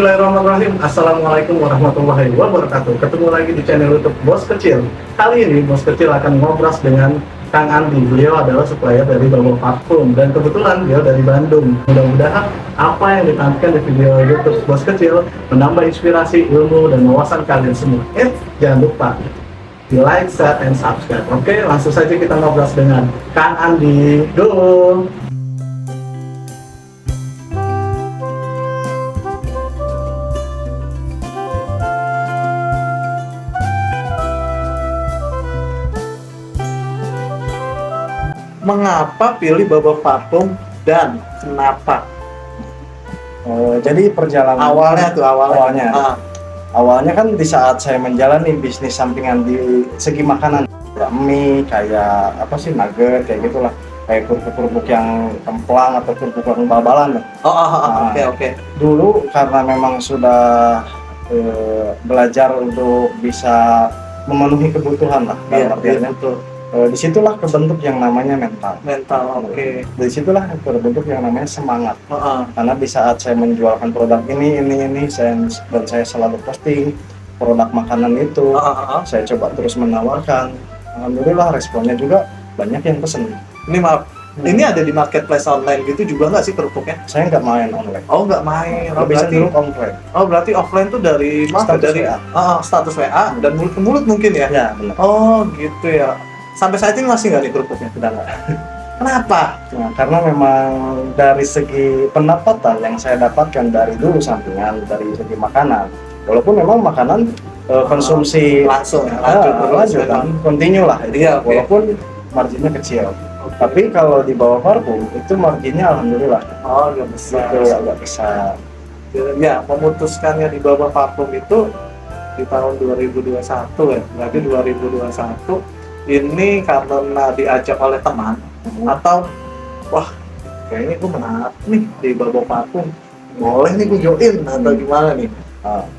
Bismillahirrahmanirrahim. Assalamualaikum warahmatullahi wabarakatuh. Ketemu lagi di channel YouTube Bos Kecil. Kali ini Bos Kecil akan ngobras dengan Kang Andi. Beliau adalah supplier dari Bubble Parfum dan kebetulan beliau dari Bandung. Mudah-mudahan apa yang ditampilkan di video YouTube Bos Kecil menambah inspirasi, ilmu, dan wawasan kalian semua. Jangan lupa di like, share, and subscribe. Oke, langsung saja kita ngobras dengan Kang Andi. Go! Mengapa pilih Bubble Parfum dan kenapa? Jadi perjalanan awalnya. Awalnya kan di saat saya menjalani bisnis sampingan di segi makanan, mie kayak apa sih, nugget kayak gitulah, kayak kerupuk-kerupuk yang kemplang atau kerupuk yang babalan. Oke. Dulu karena memang sudah belajar untuk bisa memenuhi kebutuhan lah, Betul. Disitulah kebentuk yang namanya mental. Oke. Disitulah terbentuk yang namanya semangat. Karena di saat saya menjualkan produk ini, saya selalu posting produk makanan itu, saya coba terus menawarkan. Alhamdulillah responnya juga banyak yang pesen. Ini maaf, ini ada di marketplace online gitu juga nggak sih kerupuknya? Saya nggak main online. Oh, nggak main. Lebih cenderung offline. Oh, berarti offline tuh dari Status WA. Status WA dan mulut ke mulut mungkin ya? Ya, benar. Oh, gitu ya. Sampai saat ini masih nggak nih kerupuknya? Sudah nggak. Kenapa? Nah, karena memang dari segi pendapatan yang saya dapatkan dari dulu sampingan dari segi makanan, walaupun memang makanan konsumsi langsung ya, lanjut kan, continue lah. Iya, walaupun marginnya kecil. Tapi kalau di bawah parfum itu marginnya alhamdulillah. Oh, agak besar. Itu agak besar. Ya, memutuskannya di bawah parfum itu di tahun 2021 ya. Berarti 2021 ini karena diajak oleh teman atau wah kayaknya gue menarik nih di Bubble Parfum, boleh nih gue join atau gimana nih?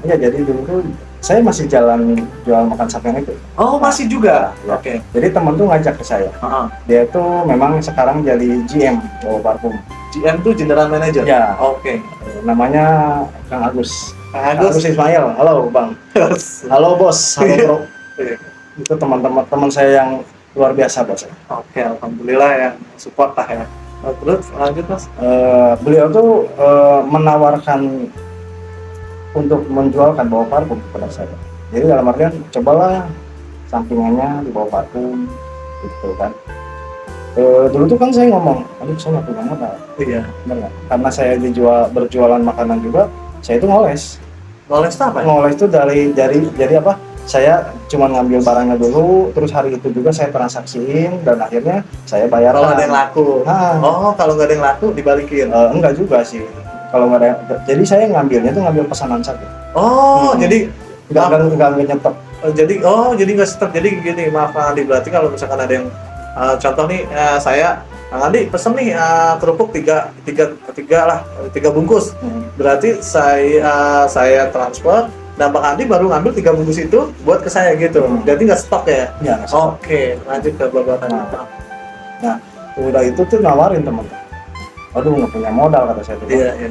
Ya jadi dulu tuh saya masih jalan jual makan sapian itu. Oh, masih juga? Ya. Oke. Jadi teman tuh ngajak ke saya. Dia tuh memang sekarang jadi GM Bubble Parfum. GM tuh General Manager? Ya. Oke. Namanya Kang Agus. Kang Agus Ismail. Halo Bang. Halo Bos. Halo Bro. Itu teman saya yang luar biasa buat saya. Oke, alhamdulillah yang support lah ya. Terus lanjut Mas. Beliau tuh menawarkan untuk menjualkan Bubble Parfum kepada saya. Jadi dalam artian cobalah sampingannya di Bubble Parfum gitu kan. Dulu tuh kan saya ngomong, aduh saya nggak punya modal. Iya. Benar nggak? Karena saya berjualan makanan juga, saya itu ngoles. Ngoles apa? Ngoles itu dari apa? Saya cuma ngambil barangnya dulu, terus hari itu juga saya transaksiin dan akhirnya saya bayar. Kalau ada yang laku. Kalau nggak ada yang laku dibalikin. Enggak juga sih. Kalau nggak ada, jadi saya ngambilnya tuh ngambil pesanan saja. Jadi nggak nyetok. Jadi nggak stop. Jadi gini, maaf Kang Andi, berarti kalau misalkan ada yang contoh nih, saya Kang Andi pesen nih kerupuk tiga bungkus. Berarti saya transfer. Nah, Bang Andi baru ngambil 3 bungkus itu buat ke saya gitu. Jadi nggak stok ya? Ya, Oke, lanjut ke babakan. Nah, udah itu tuh nawarin teman. Aduh, nggak punya modal kata saya tuh. Iya.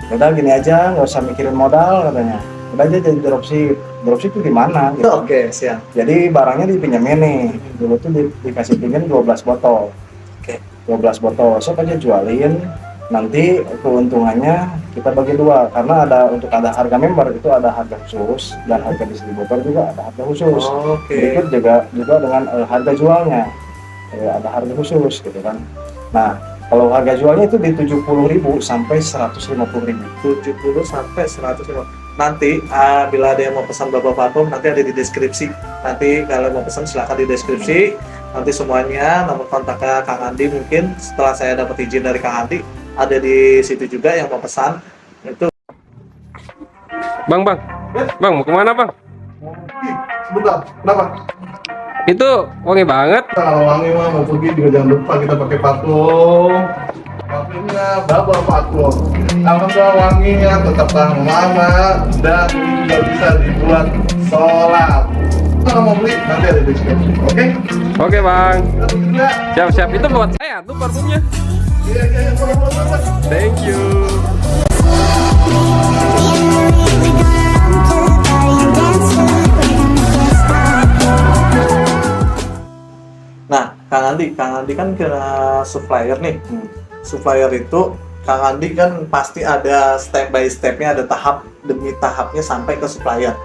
Udah gini aja, nggak usah mikirin modal katanya. Udah aja jadi dropship. Dropship itu di mana? Gitu. Oke, siap. Jadi barangnya dipinjemin nih. Dulu tuh dikasih pinjam 12 botol. Oke. 12 botol. Sok aja jualin. Nanti keuntungannya kita bagi dua, karena ada harga member itu ada harga khusus dan harga distributor juga ada harga khusus. Berikut juga dengan harga jualnya ada harga khusus gitu kan. Nah, kalau harga jualnya itu di 70.000 sampai 150.000. 70 sampai 150. Nanti bila ada yang mau pesan Bubble Parfum nanti ada di deskripsi. Nanti kalau mau pesan silahkan di deskripsi. Nanti semuanya nomor kontaknya Kang Andi mungkin setelah saya dapat izin dari Kang Andi ada di situ juga yang mau pesan itu. Bang, mau kemana Bang? Sebentar, kenapa? Itu wangi banget. Kalau wangi mah mau pergi juga jangan lupa kita pakai parfum. Parfumnya Bubble Parfum. Alhamdulillah wanginya tetap tahan lama dan juga bisa dibuat sholat. Kalau mau beli nanti ada di deskripsi, oke? Oke Bang. Siap. Itu buat saya tuh parfumnya. Iya. Thank you. Nah, Kang Andi kan kena supplier nih. Supplier itu Kang Andi kan pasti ada step by stepnya, ada tahap demi tahapnya sampai ke supplier.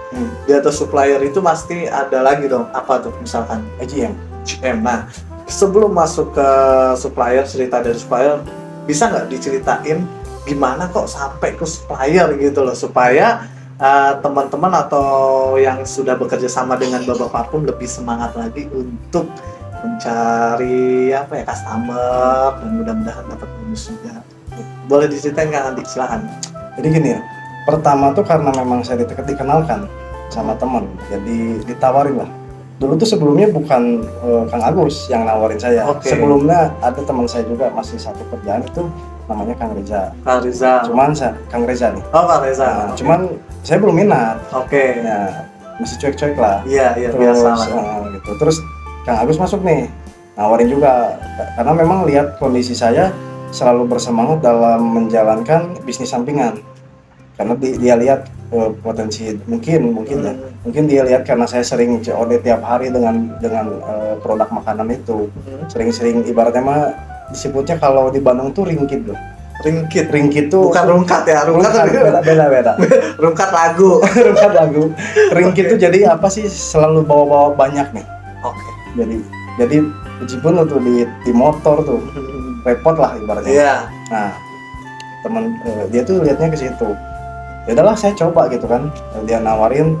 Di atas supplier itu pasti ada lagi dong, apa tuh misalkan GM. GM. Nah, sebelum masuk ke supplier, cerita dari supplier, bisa nggak diceritain gimana kok sampai ke supplier gitu loh, supaya teman-teman atau yang sudah bekerja sama dengan Baba Parfum lebih semangat lagi untuk mencari apa ya, customer, dan mudah-mudahan dapat bonus juga. Boleh diceritain Kang Andi, silahkan. Jadi gini ya, pertama tuh karena memang saya dikenalkan sama teman, jadi ditawarin lah. Dulu tuh sebelumnya bukan Kang Agus yang nawarin saya. Oke. Sebelumnya ada teman saya juga masih satu kerjaan itu namanya Kang Reza. Kang Rizal. Kang Reza nih. Oh, Kang Reza. Nah, cuman saya belum minat. Oke. Ya, masih cuek-cuek lah. Iya, Terus, biasa lah. gitu. Terus Kang Agus masuk nih, nawarin juga karena memang lihat kondisi saya selalu bersemangat dalam menjalankan bisnis sampingan. Karena dia lihat potensi mungkin ya. Mungkin dia lihat karena saya sering COD tiap hari dengan produk makanan itu. Sering-sering ibaratnya mah disebutnya kalau di Bandung tuh ringkit loh. Ringkit tuh Bukan rungkat ya, rungkat beda. rungkat lagu. Rungkat lagu. Ringkit tuh jadi apa sih, selalu bawa-bawa banyak nih. Oke. Jadi meskipun tuh di motor tuh repot lah ibaratnya. Iya. Nah, teman dia tuh lihatnya ke situ. Ya udahlah saya coba gitu kan. Dia nawarin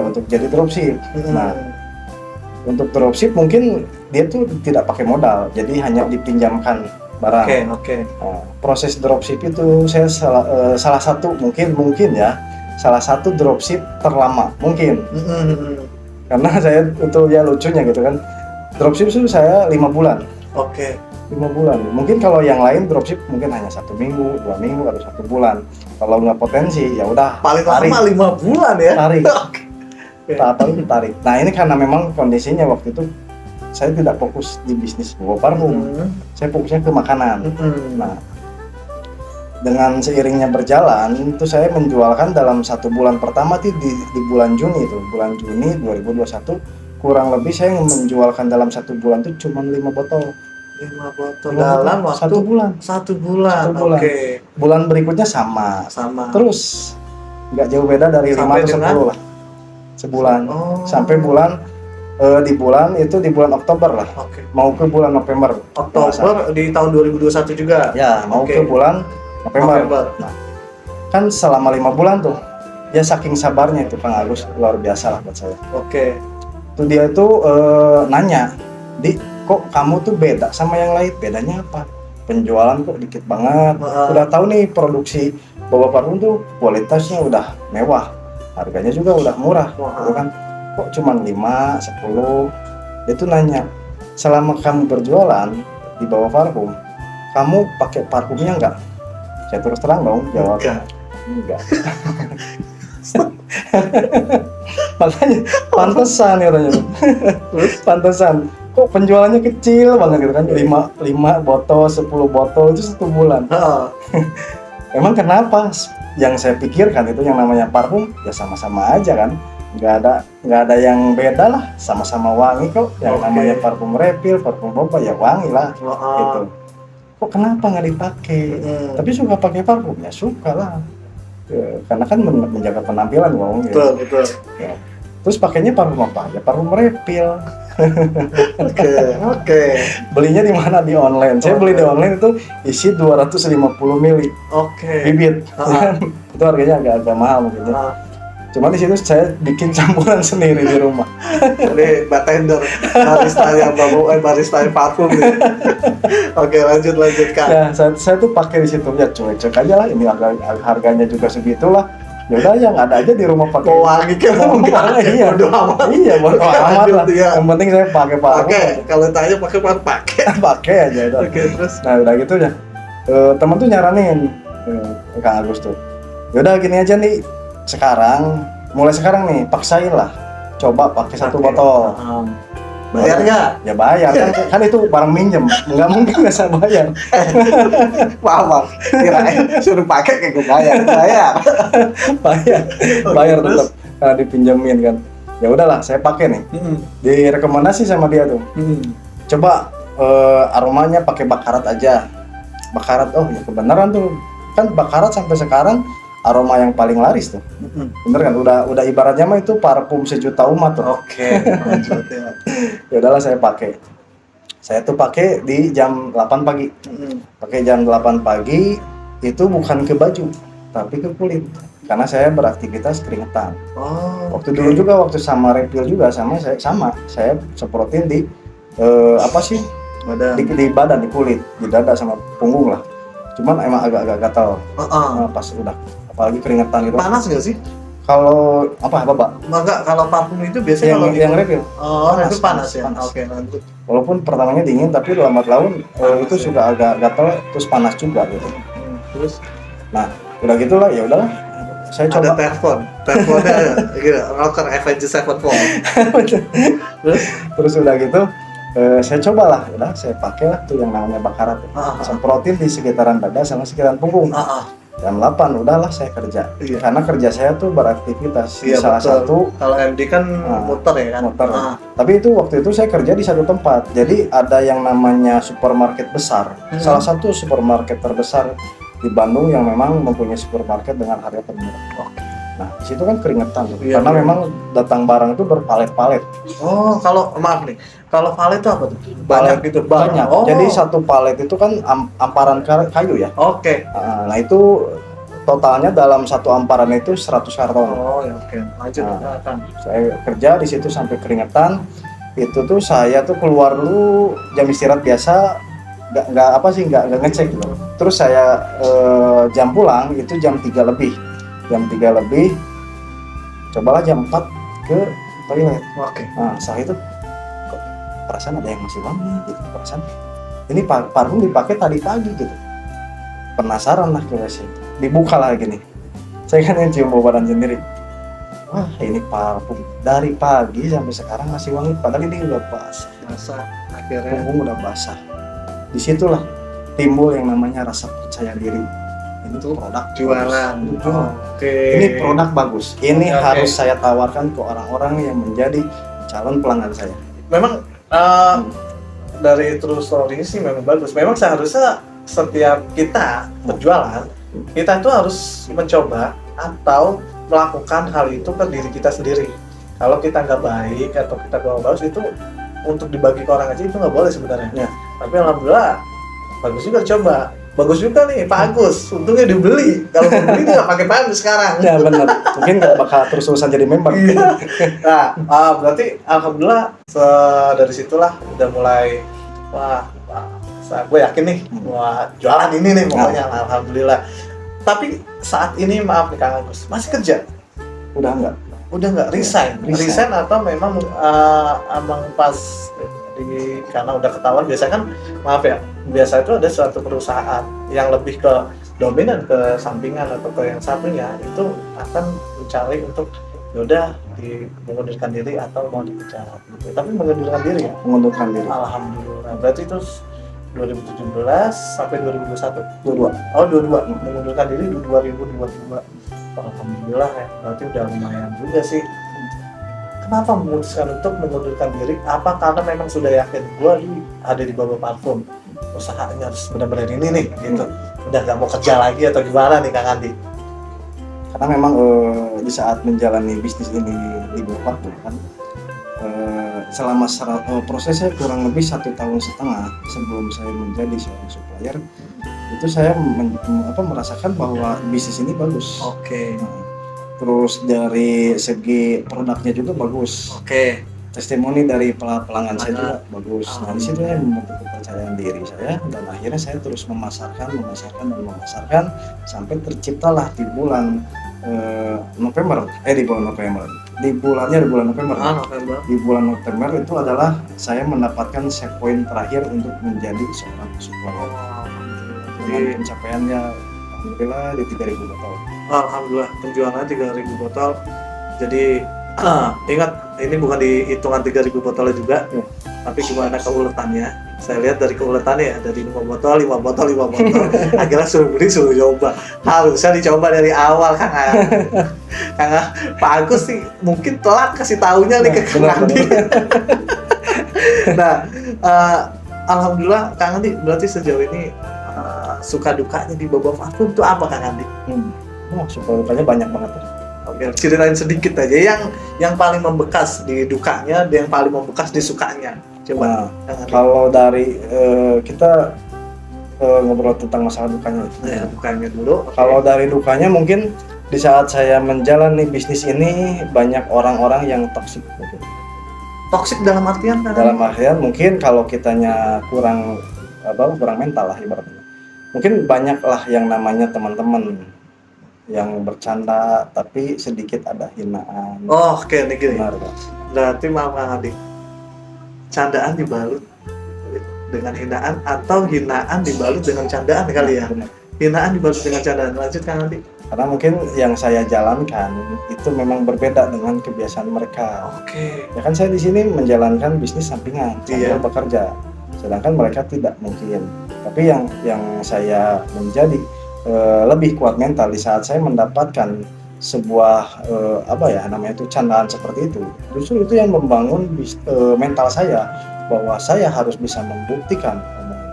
untuk jadi dropship. Nah, untuk dropship mungkin dia tuh tidak pakai modal, jadi hanya dipinjamkan barang. Oke. Nah, proses dropship itu saya salah satu mungkin ya, salah satu dropship terlama mungkin. Karena saya itu ya lucunya gitu kan. Dropship itu saya 5 bulan. Oke. 5 bulan. Mungkin kalau yang lain dropship mungkin hanya 1 minggu, 2 minggu atau 1 bulan. Kalau nggak potensi ya udah Paling tarik. lama 5 bulan ya. Tarik. Oke. Tarik tarik. Nah, ini karena memang kondisinya waktu itu saya tidak fokus di bisnis bawa parfum. Saya fokusnya ke makanan. Nah, dengan seiringnya berjalan itu saya menjualkan dalam 1 bulan pertama tuh di bulan Juni itu, bulan Juni 2021 kurang lebih saya menjualkan dalam 1 bulan tuh cuma 5 botol. 5 botol dalam waktu 1 bulan. 1 bulan. 1 bulan. Oke. Bulan berikutnya sama. Terus Nggak jauh beda dari 5 sampai atau 10 lah. Sebulan. Oh. Sampai bulan di bulan Oktober lah. Oke. Mau ke bulan November. Oktober di tahun 2021 juga. Ya, mau Oke. ke bulan November. Nah, Kan selama 5 bulan tuh. Ya saking sabarnya itu Kang Agus, luar biasa lah buat saya. oke. Tuh dia itu nanya, kok kamu tuh beda sama yang lain? Bedanya apa? Penjualan kok dikit banget. Udah tahu nih produksi Baba Parfum tuh kualitasnya udah mewah, harganya juga udah murah, gitu kan? Kok cuma 5, 10? Dia tuh nanya, selama kamu berjualan di Baba Parfum, kamu pakai parfumnya enggak? Saya terus terang dong jawab, enggak. Makanya pantesan katanya. Pantesan. Kok penjualannya kecil banget gitu kan? 5 botol, 10 botol itu 1 bulan. Emang kenapa? Yang saya pikirkan itu yang namanya parfum ya sama-sama aja kan. Nggak ada yang beda lah, sama-sama wangi kok. Yang namanya parfum refill, parfum Baba ya wangi lah gitu. Kok kenapa nggak dipakai? Tapi suka pakai parfum ya suka lah. Karena kan menjaga penampilan wong gitu. Betul. Ya. Terus pakainya parfum apa? Ya parfum refill. Oke. Belinya di mana? Di online. Saya beli di online itu isi 250 ml bibit. Itu harganya agak mahal mungkin ya. Cuma di situ saya bikin campuran sendiri di rumah. Jadi bartender, barista yang parfum gitu. Oke, lanjut Kak. Nah, saya tuh pakai di situ ya cuek-cuek aja lah. Ini harganya juga segitulah. Ya udah yang ada aja di rumah pakai. Mau wangi ke enggak? Iya, bodo amat. Iya, bodo amat lah. Ya. Yang penting saya pakai parfum. Oke, kalau tanya pakai. Pakai aja udah. Oke, terus. Nah, udah gitu ya. Temen tuh nyaranin Kang Agus tuh. Yaudah gini aja nih. Mulai sekarang nih paksain lah. Coba pakai 1 botol. Bayar nggak? Ya bayar kan itu barang minjem, nggak mungkin nggak saya bayar. Maaf, kirain suruh pakai kayak gue bayar. bayar tetap karena dipinjemin kan. Ya udahlah, saya pakai nih. Direkomendasi sama dia tuh. Coba aromanya pakai bakarat aja. Bakarat, oh ya kebenaran tuh. Kan bakarat sampai sekarang aroma yang paling laris tuh. Bener kan? Udah ibaratnya mah itu parfum sejuta umat tuh. Oke, lanjut ya. Ya udahlah saya pakai. Saya tuh pakai di jam 8 pagi. Pakai jam 8 pagi itu bukan ke baju, tapi ke kulit. Karena saya beraktivitas keringetan. Waktu dulu juga waktu sama refill juga saya semprotin di di badan, di kulit, di dada sama punggung lah. Cuman emang agak-agak gatal. Pas udah apalagi keringetan gitu. Panas nggak sih? Kalau apa Pak? Enggak, kalau parfum itu biasanya kalau yang refill. Itu panas ya. Panas. Oke, lanjut. Walaupun pertamanya dingin tapi lambat laun itu ya. sudah agak gatal terus panas juga gitu. Terus Nah, udah gitulah, ya udahlah. Saya ada coba teleponnya gitu, rocker Avengers Sevenfold. terus udah gitu saya cobalah, udah saya pakailah tuh yang namanya bakarat. Semprotin di sekitaran dada sama sekitaran punggung. Jam 8 udahlah saya kerja. Karena kerja saya tuh beraktivitas di salah satu. Kalau MD kan muter ya kan. Muter. Tapi itu waktu itu saya kerja di satu tempat. Jadi ada yang namanya supermarket besar. Salah satu supermarket terbesar di Bandung yang memang mempunyai supermarket dengan harga termurah. Nah, di situ kan keringetan karena memang datang barang itu berpalet-palet. Oh, kalau maaf nih, kalau palet itu apa tuh? Banyak gitu, banyak. Jadi satu palet itu kan amparan kayu ya. Oke. Nah, itu totalnya dalam satu amparan itu 100 karton. Oh, ya oke. Lanjut. Saya kerja di situ sampai keringetan. Itu tuh saya tuh keluar dulu jam istirahat biasa, nggak ngecek gitu. Terus saya jam pulang itu jam 3 lebih. Jam 3 lebih, cobalah jam 4 ke toilet. Oke. Nah, setelah itu kok perasaan ada yang masih wangi gitu, perasaan ini parfum dipakai tadi pagi gitu. Penasaran lah kira sih, dibuka lah gini. Saya kan yang cium bau badan sendiri. Wah, ini parfum dari pagi sampai sekarang masih wangi, padahal ini udah basah. Akhirnya punggung udah basah. Disitulah timbul yang namanya rasa percaya diri. Itu produk jualan. Ini produk bagus. Ini harus saya tawarkan ke orang-orang yang menjadi calon pelanggan saya. Memang dari true story sih memang bagus. Memang seharusnya setiap kita berjualan, kita itu harus mencoba atau melakukan hal itu ke diri kita sendiri. Kalau kita nggak baik atau kita nggak bagus, itu untuk dibagi ke orang aja itu nggak boleh sebenarnya. Tapi alhamdulillah bagus juga coba. Bagus juga nih Pak Agus, untungnya dibeli. Kalau beli dia nggak pakai Pak Agus sekarang. Ya benar, mungkin nggak bakal terus-terusan jadi member. Nah, berarti alhamdulillah dari situlah udah mulai gue yakin nih jualan ini nih pokoknya. Alhamdulillah. Tapi saat ini maaf nih Kang Agus, masih kerja? Udah nggak, resign atau memang emang pas karena udah ketahuan biasa kan, maaf ya, biasa itu ada suatu perusahaan yang lebih ke dominan ke sampingan atau ke yang satunya itu akan mencari untuk yaudah mengundurkan diri atau mau dipecat gitu. Tapi mengundurkan diri ya? Mengundurkan diri. Alhamdulillah. Berarti itu 2017 sampai 2021? 22. Oh 22, mengundurkan diri di 2022. Alhamdulillah ya, berarti udah lumayan juga sih. Kenapa memutuskan untuk mengundurkan diri? Apa karena memang sudah yakin gue ada di bawah parfum, usahanya harus benar-benar ini nih gitu, udah gak mau kerja lagi atau gimana nih Kang Andi? Karena memang di saat menjalani bisnis ini di bawah parfum kan, selama prosesnya kurang lebih 1,5 tahun sebelum saya menjadi seorang supplier, itu saya merasakan bahwa bisnis ini bagus. Oke. Terus dari segi produknya juga bagus. Oke. Testimoni dari pelanggan saya juga bagus. Nah, di situ saya membentuk kepercayaan diri saya dan akhirnya saya terus memasarkan sampai terciptalah di bulan November. Di bulan November. Di bulan November itu adalah saya mendapatkan set point terakhir untuk menjadi seorang supplier. Dengan pencapaiannya alhamdulillah di 3.000 botol. Alhamdulillah penjualannya 3.000 botol. Jadi Ingat, ini bukan di hitungan 3.000 botolnya juga, tapi gimana keuletannya. Saya lihat dari keuletannya ya, dari 5 botol, akhirnya suruh beli, suruh coba. Harusnya dicoba dari awal, Kang. Pak Agus sih mungkin telat kasih taunya nih ke Kang Andi. Nah, alhamdulillah Kang Andi berarti sejauh ini suka dukanya di Boba Parfum itu apa, Kang Andi? Suka dukanya banyak banget ya. Oke, ceritain sedikit aja yang paling membekas di dukanya, yang paling membekas di sukanya. Coba. Kalau dari kita ngobrol tentang masalah dukanya. Ya, dukanya dulu. Kalau dari dukanya mungkin di saat saya menjalani bisnis ini banyak orang-orang yang toksik. Toksik dalam artian kan? Dalam artian mungkin kalau kitanya kurang mental lah ibaratnya. Mungkin banyaklah yang namanya teman-teman yang bercanda tapi sedikit ada hinaan. Oh, oke, nih gini. Benar. Berarti maaf Kang Andi, candaan dibalut dengan hinaan atau hinaan dibalut dengan candaan kali ya? Benar. Hinaan dibalut dengan candaan. Lanjut Kang Andi. Karena mungkin yang saya jalankan itu memang berbeda dengan kebiasaan mereka. Oke. Ya kan saya di sini menjalankan bisnis sampingan sambil bekerja, sedangkan mereka tidak mungkin. Tapi yang saya menjadi lebih kuat mental di saat saya mendapatkan sebuah candaan seperti itu. Justru itu yang membangun mental saya bahwa saya harus bisa membuktikan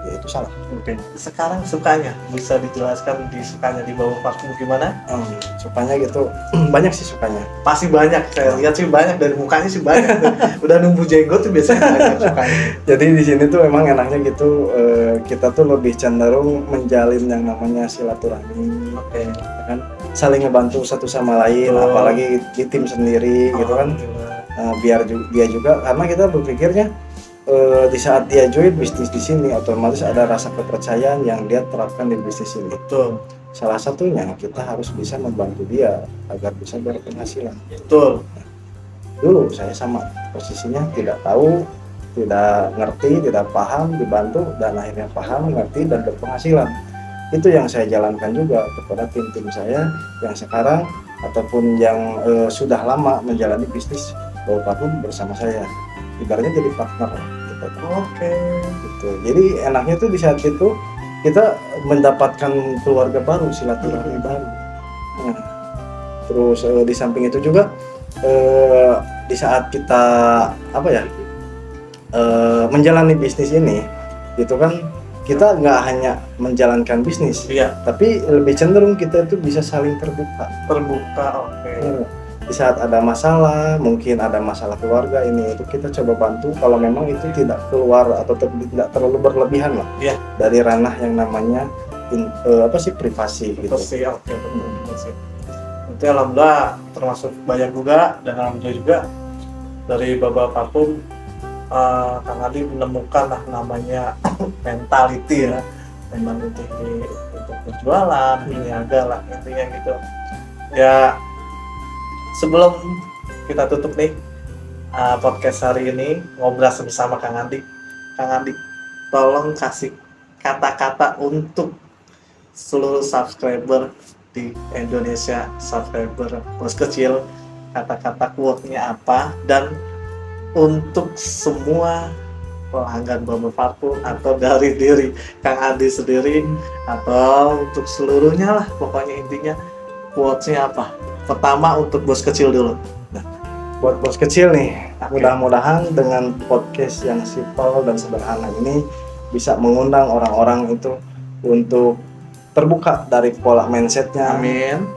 dia itu salah. Oke. Sekarang sukanya bisa dijelaskan di sukanya di Boba Parfum gimana? Sukanya gitu banyak sih sukanya. Pasti banyak, saya lihat sih banyak, dari mukanya sih banyak. Udah numbuh jenggot tuh biasanya banyak sukanya. Jadi di sini tuh emang enaknya gitu, kita tuh lebih cenderung menjalin yang namanya silaturahmi. Oke. Kan saling ngebantu satu sama lain, apalagi di tim sendiri gitu kan. Biar dia juga, karena kita berpikirnya di saat dia join bisnis di sini otomatis ada rasa kepercayaan yang dia terapkan di bisnis ini. Betul. Salah satunya kita harus bisa membantu dia agar bisa berpenghasilan. Betul. Dulu saya sama posisinya tidak tahu, tidak ngerti, tidak paham, dibantu dan akhirnya paham, ngerti dan berpenghasilan. Itu yang saya jalankan juga kepada tim-tim saya yang sekarang ataupun yang sudah lama menjalani bisnis Boba Parfum bersama saya. Ibaratnya jadi partner gitu. Oke. Gitu. Jadi enaknya tuh di saat itu kita mendapatkan keluarga baru, silaturahmi baru. Nah, terus di samping itu juga di saat kita menjalani bisnis ini, gitu kan kita nggak hanya menjalankan bisnis, tapi lebih cenderung kita itu bisa saling terbuka. Oke. Di saat ada masalah, mungkin ada masalah keluarga ini itu kita coba bantu kalau memang itu tidak keluar atau tidak terlalu berlebihan lah dari ranah yang namanya privasi gitu. Oke, betul. Nanti alhamdulillah termasuk banyak juga, dan alhamdulillah juga dari Boba Parfum Kang Adi menemukan lah namanya mentality ya, mentality untuk berjualan, niaga lah intinya gitu. Ya, sebelum kita tutup nih podcast hari ini ngobrol bersama Kang Andi, tolong kasih kata-kata untuk seluruh subscriber di Indonesia, subscriber Bos Kecil, kata-kata quote-nya apa, dan untuk semua pelanggan Boba Parfum atau dari diri Kang Andi sendiri atau untuk seluruhnya lah, pokoknya intinya quote-nya apa. Pertama untuk Bos Kecil dulu. Buat Bos Kecil nih, mudah-mudahan dengan podcast yang simpel dan sederhana ini bisa mengundang orang-orang itu untuk terbuka dari pola mindsetnya. Amin.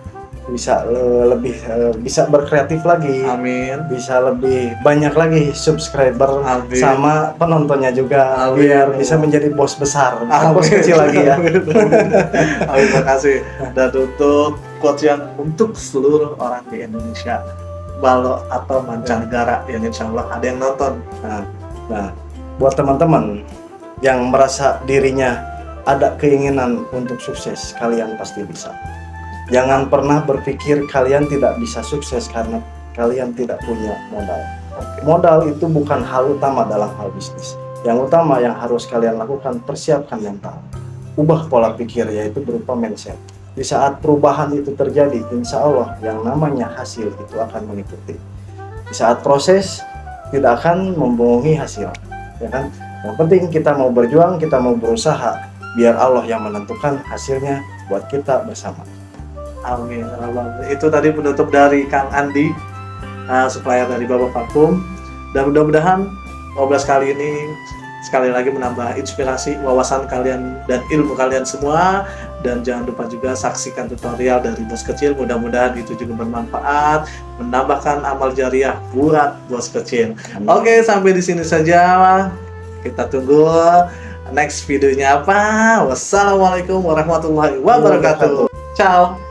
Bisa lebih bisa berkreatif lagi. Amin. Bisa lebih banyak lagi subscriber. Amin. Sama penontonnya juga. Amin. Biar bisa menjadi bos besar. Bos kecil lagi ya. Amin, terima kasih. Dan untuk quote yang untuk seluruh orang di Indonesia, balok atau mancanegara yang insya Allah ada yang nonton. Nah, buat teman-teman yang merasa dirinya ada keinginan untuk sukses, kalian pasti bisa. Jangan pernah berpikir kalian tidak bisa sukses karena kalian tidak punya modal. Modal itu bukan hal utama dalam hal bisnis. Yang utama yang harus kalian lakukan, persiapkan mental. Ubah pola pikir, yaitu berupa mindset. Di saat perubahan itu terjadi, insya Allah yang namanya hasil itu akan mengikuti. di saat proses tidak akan membohongi hasil, ya kan? Yang penting kita mau berjuang, kita mau berusaha, biar Allah yang menentukan hasilnya buat kita bersama. Amin. Itu tadi penutup dari Kang Andi, supplier dari Baba Parfum. Dan mudah-mudahan ngobrol kali ini sekali lagi menambah inspirasi, wawasan kalian dan ilmu kalian semua. Dan jangan lupa juga saksikan tutorial dari Bos Kecil. Mudah-mudahan itu juga bermanfaat, menambahkan amal jariah buat Bos Kecil. Oke, sampai di sini saja. Kita tunggu next videonya apa. Wassalamualaikum warahmatullahi wabarakatuh. Ciao.